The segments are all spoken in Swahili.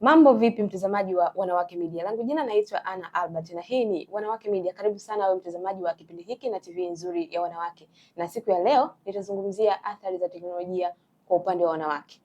Mambo vipi mtazamaji wa Wanawake Media? Langu jina naitwa Anna Albert na hii ni Wanawake Media. Karibu sana wewe mtazamaji wa kipindi hiki na TV nzuri ya wanawake. Na siku ya leo nitazungumzia athari za teknolojia kwa upande wa wanawake.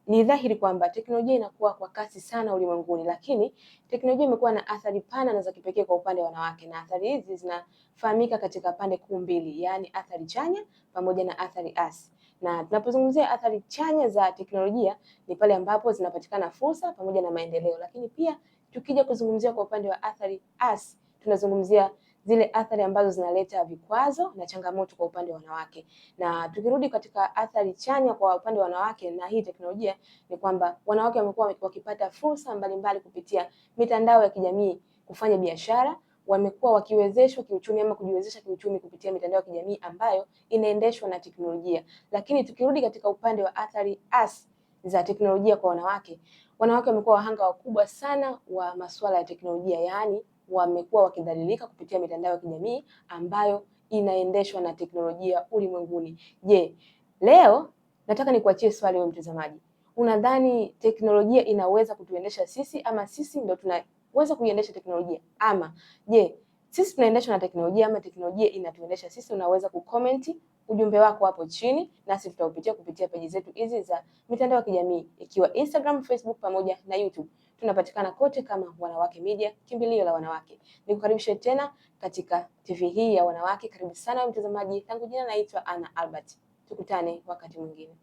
Ni dhahiri kwamba teknolojia inakuwa kwa kasi sana ulimwenguni, lakini teknolojia imekuwa na athari pana na za kipekee kwa upande wa wanawake, na athari hizi zinafahamika katika pande kuu mbili, yaani athari chanya pamoja na athari hasi. Na tunapozungumzia athari chanya za teknolojia ni pale ambapo zinapatikana fursa pamoja na maendeleo, lakini pia tukija kuzungumzia kwa upande wa athari hasi, tunazungumzia zile athari ambazo zinaleta vikwazo na changamoto kwa upande wa wanawake. Na tukirudi katika athari chanya kwa upande wa wanawake na hii teknolojia ni kwamba wanawake wamekuwa wakipata fursa mbalimbali kupitia mitandao ya kijamii kufanya biashara, wamekuwa wakiwezeshwa kiuchumi ama kujiwezesha kiuchumi kupitia mitandao ya kijamii ambayo inaendeshwa na teknolojia. Lakini tukirudi katika upande wa athari hasi za teknolojia kwa wanawake, wanawake wamekuwa wahanga wakubwa sana wa masuala ya teknolojia, yaani wamekuwa wakidhalilika kupitia mitandao ya kijamii ambayo inaendeshwa na teknolojia ulimwenguni. Je, leo nataka nikuachie swali wewe mtazamaji. Unadhani teknolojia inaweza kutuendesha sisi ama sisi ndio tunaweza kuiendesha teknolojia? Ama je, sisi tunaendeshwa na teknolojia ama teknolojia inatuendesha sisi? Unaweza kucomment ujumbe wako hapo chini nasi tutaupitia kupitia peji zetu hizi za mitandao ya kijamii ikiwa Instagram, Facebook pamoja na YouTube. Tunapatikana kote kama Wanawake Media, kimbilio la wanawake. Nikukaribishe tena katika TV hii ya wanawake. Karibu sana mtazamaji. Langu jina naitwa Anna Albert. Tukutane wakati mwingine.